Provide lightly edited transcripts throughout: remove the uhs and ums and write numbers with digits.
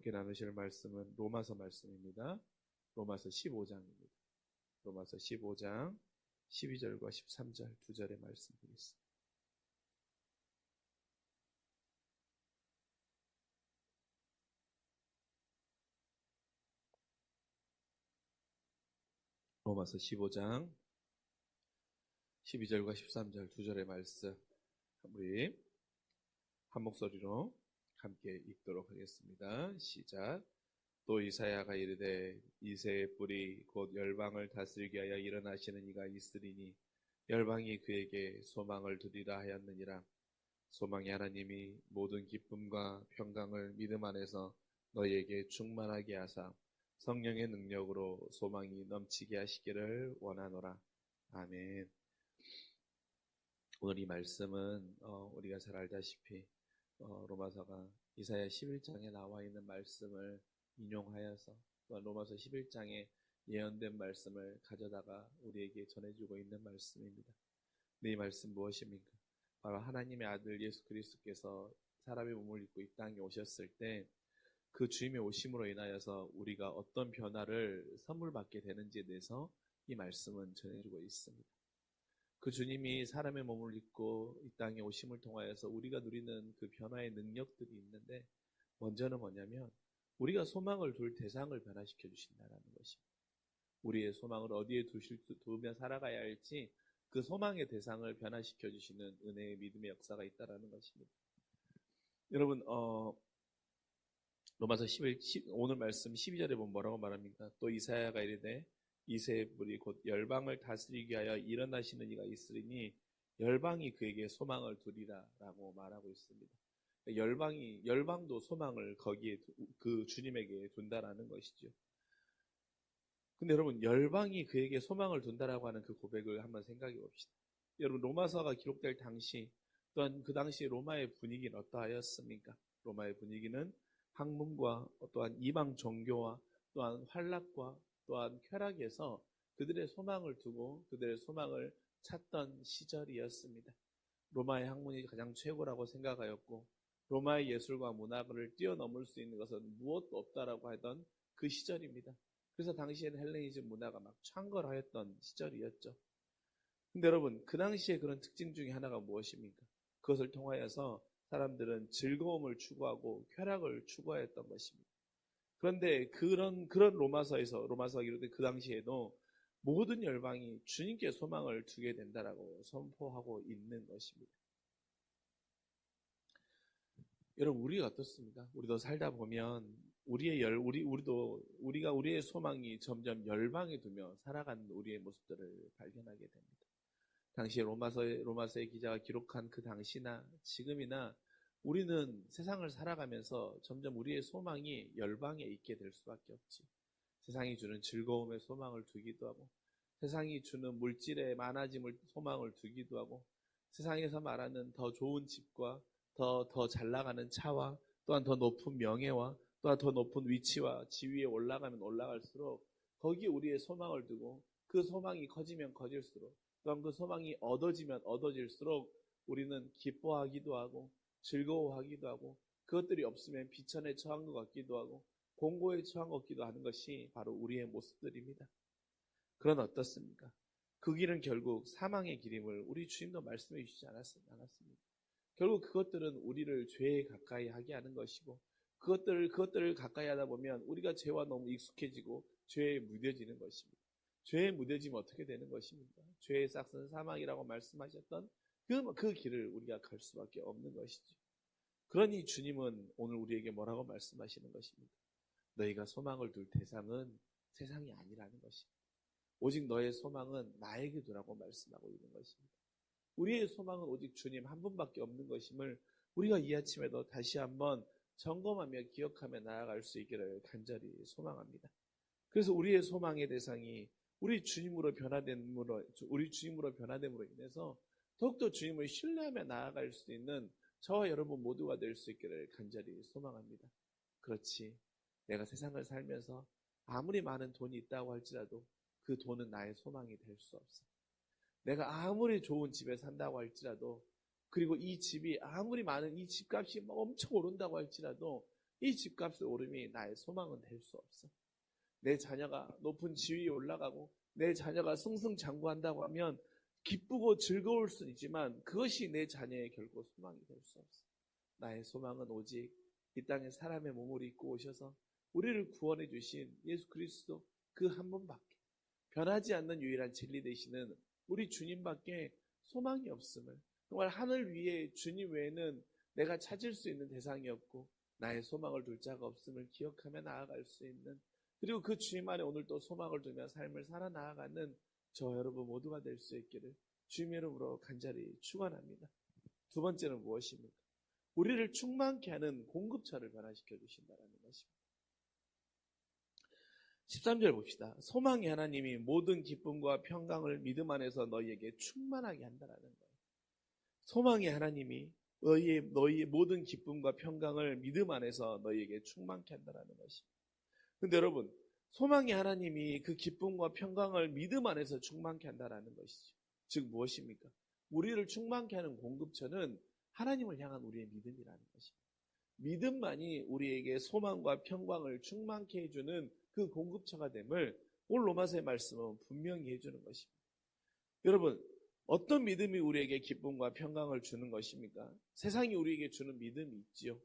함께 나누실 말씀은 로마서 말씀입니다. 로마서 15장입니다. 로마서 15장 12절과 13절 두 절의 말씀 드리겠습니다. 로마서 15장 12절과 13절 두 절의 말씀 우리 한 목소리로 함께 읽도록 하겠습니다. 시작. 또 이사야가 이르되 이새의 뿔이 곧 열방을 다스리게 하여 일어나시는 이가 있으리니 열방이 그에게 소망을 두리라 하였느니라. 소망의 하나님이 모든 기쁨과 평강을 믿음 안에서 너희에게 충만하게 하사 성령의 능력으로 소망이 넘치게 하시기를 원하노라. 아멘. 오늘 이 말씀은 우리가 잘 알다시피 로마서가 이사야 11장에 나와 있는 말씀을 인용하여서 또한 로마서 11장에 예언된 말씀을 가져다가 우리에게 전해주고 있는 말씀입니다. 이 말씀 무엇입니까? 바로 하나님의 아들 예수 그리스도께서 사람의 몸을 입고 이 땅에 오셨을 때 그 주님의 오심으로 인하여서 우리가 어떤 변화를 선물 받게 되는지에 대해서 이 말씀은 전해주고 있습니다. 그 주님이 사람의 몸을 입고 이 땅에 오심을 통하여서 우리가 누리는 그 변화의 능력들이 있는데 먼저는 뭐냐면 우리가 소망을 둘 대상을 변화시켜 주신다는 것입니다. 우리의 소망을 어디에 두며 살아가야 할지 그 소망의 대상을 변화시켜 주시는 은혜의 믿음의 역사가 있다는 것입니다. 여러분 로마서 11, 오늘 말씀 12절에 보면 뭐라고 말합니까? 또 이사야가 이르되 이새의 뿔이 곧 열방을 다스리게 하여 일어나시는 이가 있으리니 열방이 그에게 소망을 두리라 라고 말하고 있습니다. 열방도 소망을 거기에 그 주님에게 둔다라는 것이죠. 근데 여러분 열방이 그에게 소망을 둔다라고 하는 그 고백을 한번 생각해 봅시다. 여러분 로마서가 기록될 당시 또한 그 당시 로마의 분위기는 어떠하였습니까? 로마의 분위기는 학문과 또한 이방 종교와 또한 환락과 또한 쾌락에서 그들의 소망을 두고 그들의 소망을 찾던 시절이었습니다. 로마의 학문이 가장 최고라고 생각하였고 로마의 예술과 문화를 뛰어넘을 수 있는 것은 무엇도 없다라고 하던 그 시절입니다. 그래서 당시에는 헬레니즘 문화가 막 창궐하였던 시절이었죠. 근데 여러분 그 당시에 그런 특징 중에 하나가 무엇입니까? 그것을 통하여서 사람들은 즐거움을 추구하고 쾌락을 추구하였던 것입니다. 그런데 그런 로마서가 이르되 그 당시에도 모든 열방이 주님께 소망을 두게 된다라고 선포하고 있는 것입니다. 여러분 우리가 어떻습니까? 우리도 살다 보면 우리가 우리의 소망이 점점 열방에 두며 살아가는 우리의 모습들을 발견하게 됩니다. 당시 로마서의 기자가 기록한 그 당시나 지금이나 우리는 세상을 살아가면서 점점 우리의 소망이 열방에 있게 될 수밖에 없지. 세상이 주는 즐거움에 소망을 두기도 하고 세상이 주는 물질의 많아짐을 소망을 두기도 하고 세상에서 말하는 더 좋은 집과 더 잘 나가는 차와 또한 더 높은 명예와 또한 더 높은 위치와 지위에 올라가면 올라갈수록 거기에 우리의 소망을 두고 그 소망이 커지면 커질수록 또한 그 소망이 얻어지면 얻어질수록 우리는 기뻐하기도 하고 즐거워하기도 하고 그것들이 없으면 비천에 처한 것 같기도 하고 공고에 처한 것 같기도 하는 것이 바로 우리의 모습들입니다. 그러나 어떻습니까? 그 길은 결국 사망의 길임을 우리 주님도 말씀해 주시지 않았습니다. 결국 그것들은 우리를 죄에 가까이 하게 하는 것이고 그것들을 가까이 하다 보면 우리가 죄와 너무 익숙해지고 죄에 무뎌지는 것입니다. 죄에 무뎌지면 어떻게 되는 것입니까? 죄의 싹은 사망이라고 말씀하셨던 그 길을 우리가 갈 수밖에 없는 것이죠. 그러니 주님은 오늘 우리에게 뭐라고 말씀하시는 것입니까? 너희가 소망을 둘 대상은 세상이 아니라는 것입니다. 오직 너의 소망은 나에게 두라고 말씀하고 있는 것입니다. 우리의 소망은 오직 주님 한 분밖에 없는 것임을 우리가 이 아침에도 다시 한번 점검하며 기억하며 나아갈 수 있기를 간절히 소망합니다. 그래서 우리의 소망의 대상이 우리 주님으로 변화됨으로 인해서 더욱더 주님을 신뢰하며 나아갈 수 있는 저와 여러분 모두가 될 수 있기를 간절히 소망합니다. 그렇지, 내가 세상을 살면서 아무리 많은 돈이 있다고 할지라도 그 돈은 나의 소망이 될 수 없어. 내가 아무리 좋은 집에 산다고 할지라도 그리고 이 집이 아무리 많은 이 집값이 엄청 오른다고 할지라도 이 집값의 오름이 나의 소망은 될 수 없어. 내 자녀가 높은 지위에 올라가고 내 자녀가 승승장구한다고 하면 기쁘고 즐거울 수 있지만 그것이 내 자녀의 결코 소망이 될 수 없어. 나의 소망은 오직 이 땅에 사람의 몸을 입고 오셔서 우리를 구원해 주신 예수 그리스도 그 한 분밖에, 변하지 않는 유일한 진리 되시는 우리 주님밖에 소망이 없음을, 정말 하늘 위에 주님 외에는 내가 찾을 수 있는 대상이 없고 나의 소망을 둘 자가 없음을 기억하며 나아갈 수 있는, 그리고 그 주님 안에 오늘 또 소망을 두며 삶을 살아 나아가는 저 여러분 모두가 될 수 있기를 주님의 이름으로 간절히 축원합니다. 두 번째는 무엇입니까? 우리를 충만케 하는 공급처를 변화시켜 주신다는 것입니다. 13절 봅시다. 소망의 하나님이 모든 기쁨과 평강을 믿음 안에서 너희에게 충만하게 한다는 거예요. 소망의 하나님이 너희의 모든 기쁨과 평강을 믿음 안에서 너희에게 충만케 한다는 것입니다. 근데 여러분, 소망의 하나님이 그 기쁨과 평강을 믿음 안에서 충만케 한다는 것이죠. 즉 무엇입니까? 우리를 충만케 하는 공급처는 하나님을 향한 우리의 믿음이라는 것입니다. 믿음만이 우리에게 소망과 평강을 충만케 해주는 그 공급처가 됨을 오늘 로마서의 말씀은 분명히 해주는 것입니다. 여러분, 어떤 믿음이 우리에게 기쁨과 평강을 주는 것입니까? 세상이 우리에게 주는 믿음이 있지요.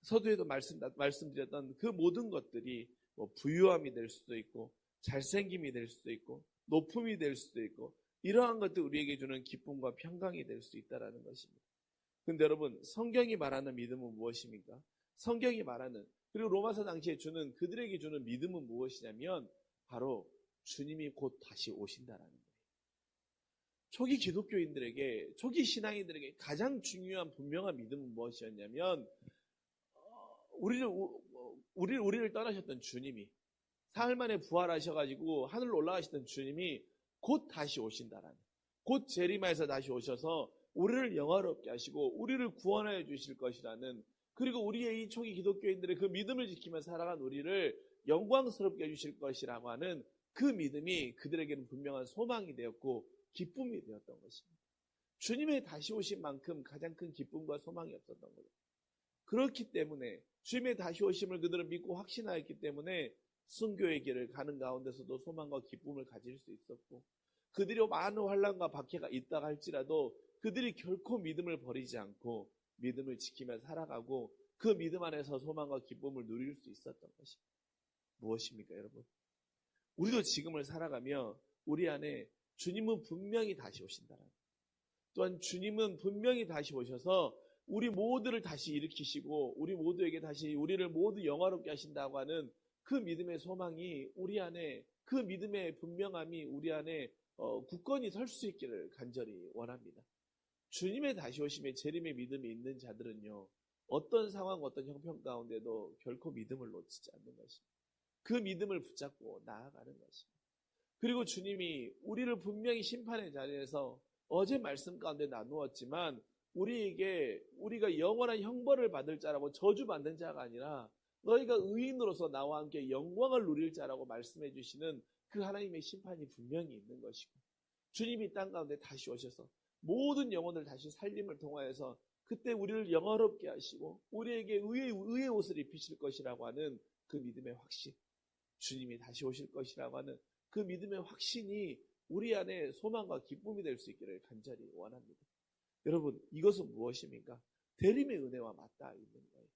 서두에도 말씀드렸던 그 모든 것들이 부유함이 될 수도 있고 잘생김이 될 수도 있고 높음이 될 수도 있고 이러한 것들 우리에게 주는 기쁨과 평강이 될 수 있다는 것입니다. 그런데 여러분, 성경이 말하는 믿음은 무엇입니까? 성경이 말하는, 그리고 로마서 당시에 주는 그들에게 주는 믿음은 무엇이냐면 바로 주님이 곧 다시 오신다라는 거예요. 초기 기독교인들에게, 초기 신앙인들에게 가장 중요한 분명한 믿음은 무엇이었냐면 우리를 떠나셨던 주님이, 사흘 만에 부활하셔가지고 하늘로 올라가셨던 주님이 곧 다시 오신다라는, 곧 재림하여서 다시 오셔서 우리를 영화롭게 하시고 우리를 구원하여 주실 것이라는, 그리고 우리의 이 초기 기독교인들의 그 믿음을 지키며 살아간 우리를 영광스럽게 해주실 것이라고 하는 그 믿음이 그들에게는 분명한 소망이 되었고 기쁨이 되었던 것입니다. 주님의 다시 오신 만큼 가장 큰 기쁨과 소망이 없었던 거죠. 그렇기 때문에 주님의 다시 오심을 그들은 믿고 확신하였기 때문에 순교의 길을 가는 가운데서도 소망과 기쁨을 가질 수 있었고, 그들이 많은 환난과 박해가 있다 할지라도 그들이 결코 믿음을 버리지 않고 믿음을 지키며 살아가고 그 믿음 안에서 소망과 기쁨을 누릴 수 있었던 것입니다. 무엇입니까, 여러분? 우리도 지금을 살아가며 우리 안에 주님은 분명히 다시 오신다는, 또한 주님은 분명히 다시 오셔서 우리 모두를 다시 일으키시고 우리 모두에게 다시 우리를 모두 영화롭게 하신다고 하는 그 믿음의 소망이 우리 안에, 그 믿음의 분명함이 우리 안에 굳건히 설 수 있기를 간절히 원합니다. 주님의 다시 오심에 재림의 믿음이 있는 자들은요, 어떤 상황, 어떤 형편 가운데도 결코 믿음을 놓치지 않는 것입니다. 그 믿음을 붙잡고 나아가는 것입니다. 그리고 주님이 우리를 분명히 심판의 자리에서 어제 말씀 가운데 나누었지만 우리에게, 우리가 영원한 형벌을 받을 자라고 저주받는 자가 아니라 너희가 의인으로서 나와 함께 영광을 누릴 자라고 말씀해 주시는 그 하나님의 심판이 분명히 있는 것이고, 주님이 땅 가운데 다시 오셔서 모든 영혼을 다시 살림을 통하여서 그때 우리를 영화롭게 하시고 우리에게 의의 옷을 입히실 것이라고 하는 그 믿음의 확신, 주님이 다시 오실 것이라고 하는 그 믿음의 확신이 우리 안에 소망과 기쁨이 될 수 있기를 간절히 원합니다. 여러분, 이것은 무엇입니까? 대림의 은혜와 맞닿아 있는 거예요.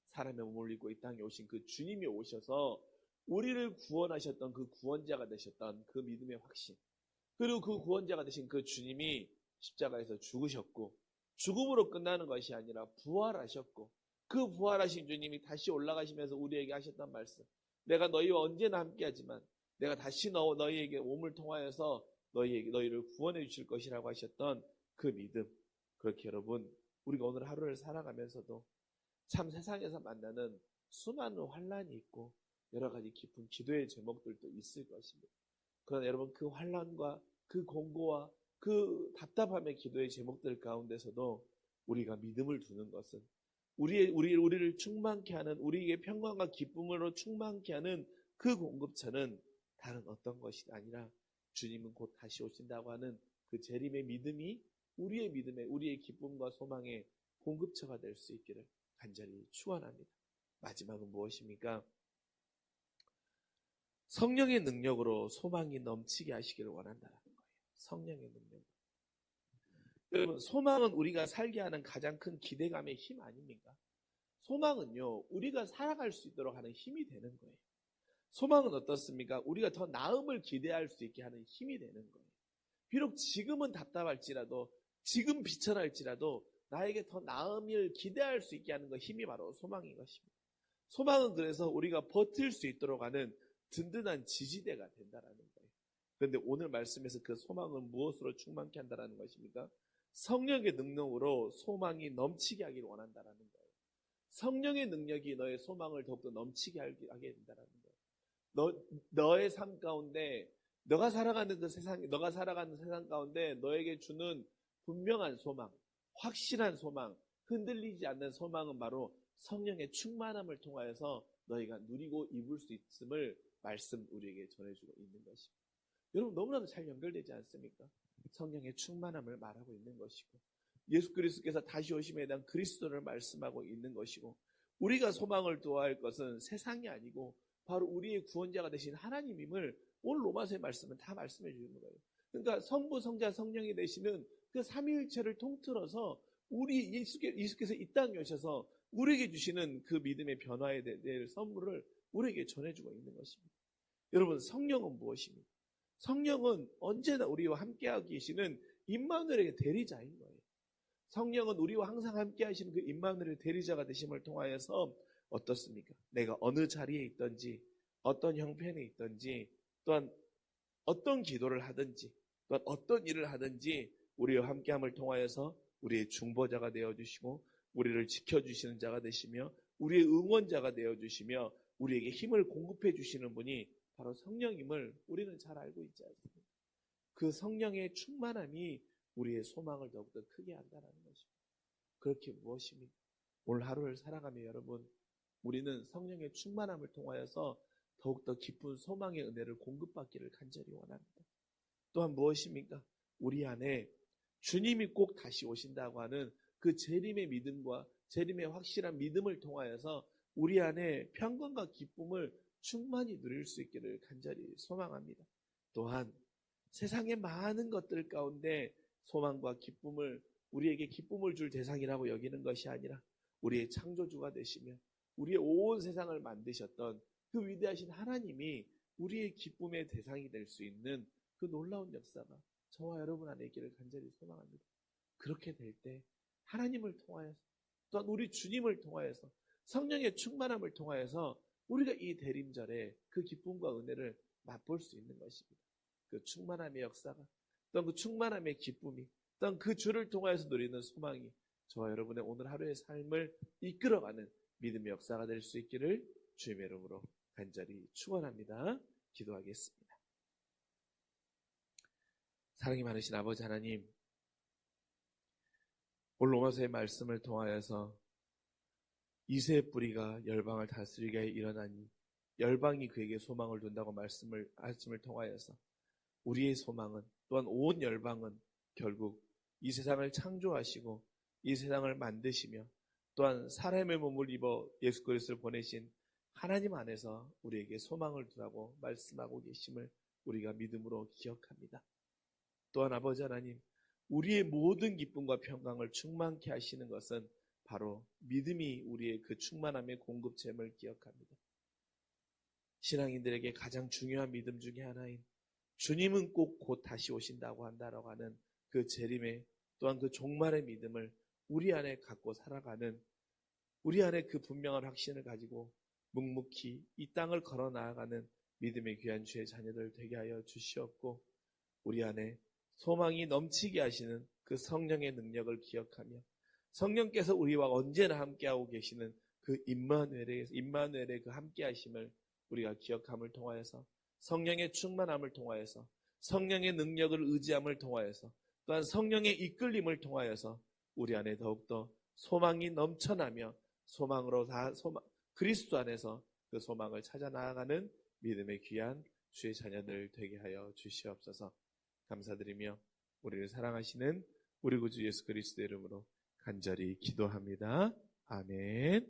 사람의 몸을 입고 이 땅에 오신 그 주님이 오셔서 우리를 구원하셨던 그 구원자가 되셨던 그 믿음의 확신, 그리고 그 구원자가 되신 그 주님이 십자가에서 죽으셨고 죽음으로 끝나는 것이 아니라 부활하셨고, 그 부활하신 주님이 다시 올라가시면서 우리에게 하셨던 말씀, 내가 너희와 언제나 함께하지만 내가 다시 너희에게 몸을 통하여서 너희를 구원해 주실 것이라고 하셨던 그 믿음. 그렇게 여러분, 우리가 오늘 하루를 살아가면서도 참 세상에서 만나는 수많은 환난이 있고 여러 가지 깊은 기도의 제목들도 있을 것입니다. 그러나 여러분, 그 환난과 그 공고와 그 답답함의 기도의 제목들 가운데서도 우리가 믿음을 두는 것은 우리를 충만케 하는, 우리에게 평강과 기쁨으로 충만케 하는 그 공급처는 다른 어떤 것이 아니라 주님은 곧 다시 오신다고 하는 그 재림의 믿음이 우리의 믿음에, 우리의 기쁨과 소망의 공급처가 될 수 있기를 간절히 축원합니다. 마지막은 무엇입니까? 성령의 능력으로 소망이 넘치게 하시기를 원한다는 거예요. 성령의 능력. 여러분, 소망은 우리가 살게 하는 가장 큰 기대감의 힘 아닙니까? 소망은요, 우리가 살아갈 수 있도록 하는 힘이 되는 거예요. 소망은 어떻습니까? 우리가 더 나음을 기대할 수 있게 하는 힘이 되는 거예요. 비록 지금은 답답할지라도, 지금 비천할지라도 나에게 더 나음을 기대할 수 있게 하는 것, 힘이 바로 소망인 것입니다. 소망은 그래서 우리가 버틸 수 있도록 하는 든든한 지지대가 된다는 거예요. 그런데 오늘 말씀에서 그 소망은 무엇으로 충만케 한다는 것입니까? 성령의 능력으로 소망이 넘치게 하기를 원한다는 거예요. 성령의 능력이 너의 소망을 더욱더 넘치게 하게 된다는 거예요. 너의 삶 가운데 너가 살아가는 세상 가운데 너에게 주는 분명한 소망, 확실한 소망, 흔들리지 않는 소망은 바로 성령의 충만함을 통하여서 너희가 누리고 입을 수 있음을 말씀 우리에게 전해주고 있는 것입니다. 여러분 너무나도 잘 연결되지 않습니까? 성령의 충만함을 말하고 있는 것이고 예수 그리스도께서 다시 오심에 대한 그리스도를 말씀하고 있는 것이고 우리가 소망을 두어할 것은 세상이 아니고 바로 우리의 구원자가 되신 하나님임을 오늘 로마서의 말씀은 다 말씀해 주는 거예요. 그러니까 성부, 성자, 성령이 되시는 그 삼위일체를 통틀어서 우리 예수께서 이 땅에 오셔서 우리에게 주시는 그 믿음의 변화에 대한 선물을 우리에게 전해주고 있는 것입니다. 여러분 성령은 무엇입니까? 성령은 언제나 우리와 함께하고 계시는 임마누엘의 대리자인 거예요. 성령은 우리와 항상 함께 하시는 그 임마누엘의 대리자가 되심을 통하여서 어떻습니까? 내가 어느 자리에 있든지 어떤 형편에 있든지 또한 어떤 기도를 하든지 또한 어떤 일을 하든지 우리와 함께함을 통하여서 우리의 중보자가 되어주시고 우리를 지켜주시는 자가 되시며 우리의 응원자가 되어주시며 우리에게 힘을 공급해 주시는 분이 바로 성령임을 우리는 잘 알고 있지 않습니까? 그 성령의 충만함이 우리의 소망을 더욱더 크게 한다는 것입니다. 그렇게 무엇입니까? 오늘 하루를 살아가며 여러분 우리는 성령의 충만함을 통하여서 더욱더 깊은 소망의 은혜를 공급받기를 간절히 원합니다. 또한 무엇입니까? 우리 안에 주님이 꼭 다시 오신다고 하는 그 재림의 믿음과 재림의 확실한 믿음을 통하여서 우리 안에 평강과 기쁨을 충만히 누릴 수 있기를 간절히 소망합니다. 또한 세상의 많은 것들 가운데 소망과 기쁨을 우리에게 기쁨을 줄 대상이라고 여기는 것이 아니라 우리의 창조주가 되시며 우리의 온 세상을 만드셨던 그 위대하신 하나님이 우리의 기쁨의 대상이 될 수 있는 그 놀라운 역사가 저와 여러분 안에 있기를 간절히 소망합니다. 그렇게 될 때 하나님을 통하여서 또한 우리 주님을 통하여서 성령의 충만함을 통하여서 우리가 이 대림절에 그 기쁨과 은혜를 맛볼 수 있는 것입니다. 그 충만함의 역사가 또한 그 충만함의 기쁨이 또한 그 주를 통하여서 누리는 소망이 저와 여러분의 오늘 하루의 삶을 이끌어가는 믿음의 역사가 될 수 있기를 주님의 이름으로 간절히 축원합니다. 기도하겠습니다. 사랑이 많으신 아버지 하나님, 오늘 로마서의 말씀을 통하여서 이새의 뿌리가 열방을 다스리게 일어나니 열방이 그에게 소망을 둔다고 말씀을 통하여서 우리의 소망은 또한 온 열방은 결국 이 세상을 창조하시고 이 세상을 만드시며 또한 사람의 몸을 입어 예수 그리스도를 보내신 하나님 안에서 우리에게 소망을 두라고 말씀하고 계심을 우리가 믿음으로 기억합니다. 또한 아버지 하나님, 우리의 모든 기쁨과 평강을 충만케 하시는 것은 바로 믿음이 우리의 그 충만함의 공급점을 기억합니다. 신앙인들에게 가장 중요한 믿음 중에 하나인 주님은 꼭 곧 다시 오신다고 한다라고 하는 그 재림의 또한 그 종말의 믿음을 우리 안에 갖고 살아가는 우리 안에 그 분명한 확신을 가지고 묵묵히 이 땅을 걸어 나아가는 믿음의 귀한 주의 자녀들 되게 하여 주시옵고 우리 안에 소망이 넘치게 하시는 그 성령의 능력을 기억하며 성령께서 우리와 언제나 함께하고 계시는 그 임마누엘의 그 함께하심을 우리가 기억함을 통하여서 성령의 충만함을 통하여서 성령의 능력을 의지함을 통하여서 또한 성령의 이끌림을 통하여서 우리 안에 더욱더 소망이 넘쳐나며 그리스도 안에서 그 소망을 찾아 나아가는 믿음의 귀한 주의 자녀들 되게 하여 주시옵소서. 감사드리며 우리를 사랑하시는 우리 구주 예수 그리스도의 이름으로 간절히 기도합니다. 아멘.